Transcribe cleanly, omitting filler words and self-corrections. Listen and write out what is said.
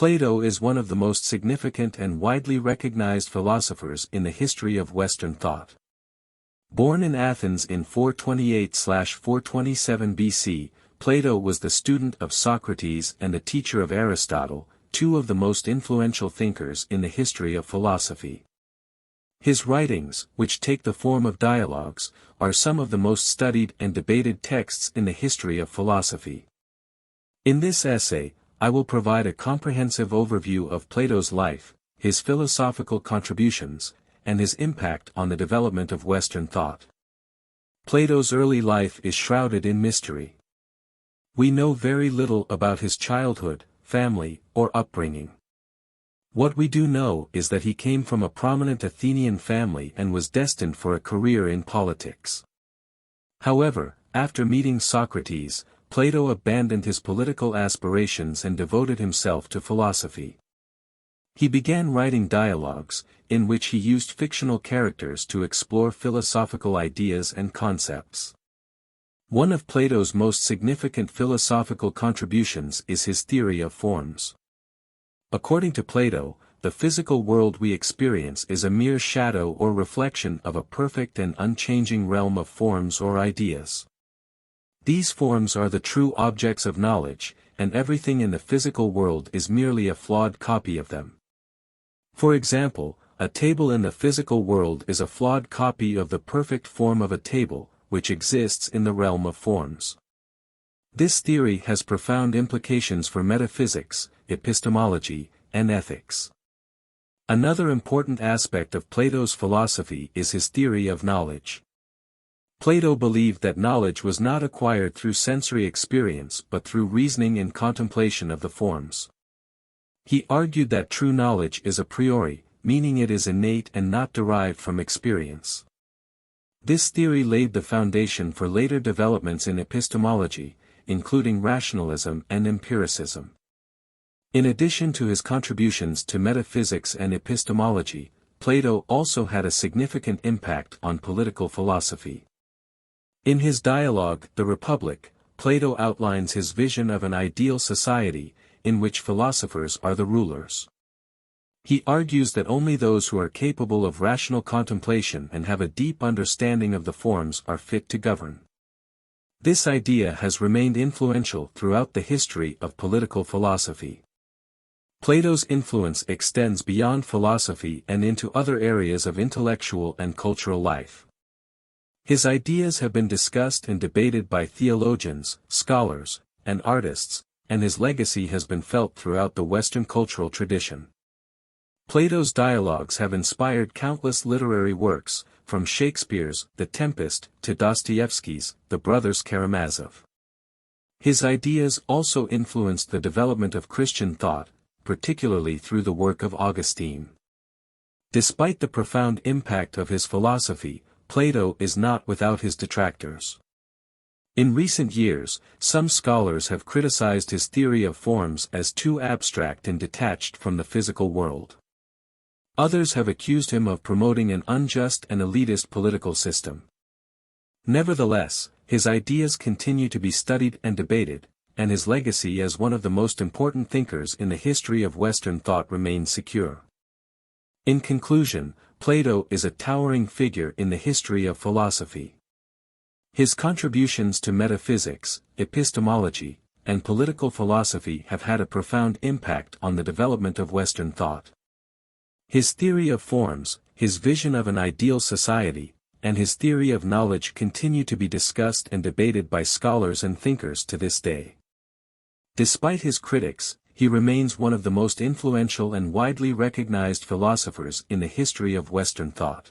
Plato is one of the most significant and widely recognized philosophers in the history of Western thought. Born in Athens in 428–427 BC, Plato was the student of Socrates and the teacher of Aristotle, two of the most influential thinkers in the history of philosophy. His writings, which take the form of dialogues, are some of the most studied and debated texts in the history of philosophy. In this essay, I will provide a comprehensive overview of Plato's life, his philosophical contributions, and his impact on the development of Western thought. Plato's early life is shrouded in mystery. We know very little about his childhood, family, or upbringing. What we do know is that he came from a prominent Athenian family and was destined for a career in politics. However, after meeting Socrates, Plato abandoned his political aspirations and devoted himself to philosophy. He began writing dialogues, in which he used fictional characters to explore philosophical ideas and concepts. One of Plato's most significant philosophical contributions is his theory of forms. According to Plato, the physical world we experience is a mere shadow or reflection of a perfect and unchanging realm of forms or ideas. These forms are the true objects of knowledge, and everything in the physical world is merely a flawed copy of them. For example, a table in the physical world is a flawed copy of the perfect form of a table, which exists in the realm of forms. This theory has profound implications for metaphysics, epistemology, and ethics. Another important aspect of Plato's philosophy is his theory of knowledge. Plato believed that knowledge was not acquired through sensory experience but through reasoning and contemplation of the forms. He argued that true knowledge is a priori, meaning it is innate and not derived from experience. This theory laid the foundation for later developments in epistemology, including rationalism and empiricism. In addition to his contributions to metaphysics and epistemology, Plato also had a significant impact on political philosophy. In his dialogue, The Republic, Plato outlines his vision of an ideal society, in which philosophers are the rulers. He argues that only those who are capable of rational contemplation and have a deep understanding of the forms are fit to govern. This idea has remained influential throughout the history of political philosophy. Plato's influence extends beyond philosophy and into other areas of intellectual and cultural life. His ideas have been discussed and debated by theologians, scholars, and artists, and his legacy has been felt throughout the Western cultural tradition. Plato's dialogues have inspired countless literary works, from Shakespeare's The Tempest to Dostoevsky's The Brothers Karamazov. His ideas also influenced the development of Christian thought, particularly through the work of Augustine. Despite the profound impact of his philosophy, Plato is not without his detractors. In recent years, some scholars have criticized his theory of forms as too abstract and detached from the physical world. Others have accused him of promoting an unjust and elitist political system. Nevertheless, his ideas continue to be studied and debated, and his legacy as one of the most important thinkers in the history of Western thought remains secure. In conclusion, Plato is a towering figure in the history of philosophy. His contributions to metaphysics, epistemology, and political philosophy have had a profound impact on the development of Western thought. His theory of forms, his vision of an ideal society, and his theory of knowledge continue to be discussed and debated by scholars and thinkers to this day. Despite his critics, he remains one of the most influential and widely recognized philosophers in the history of Western thought.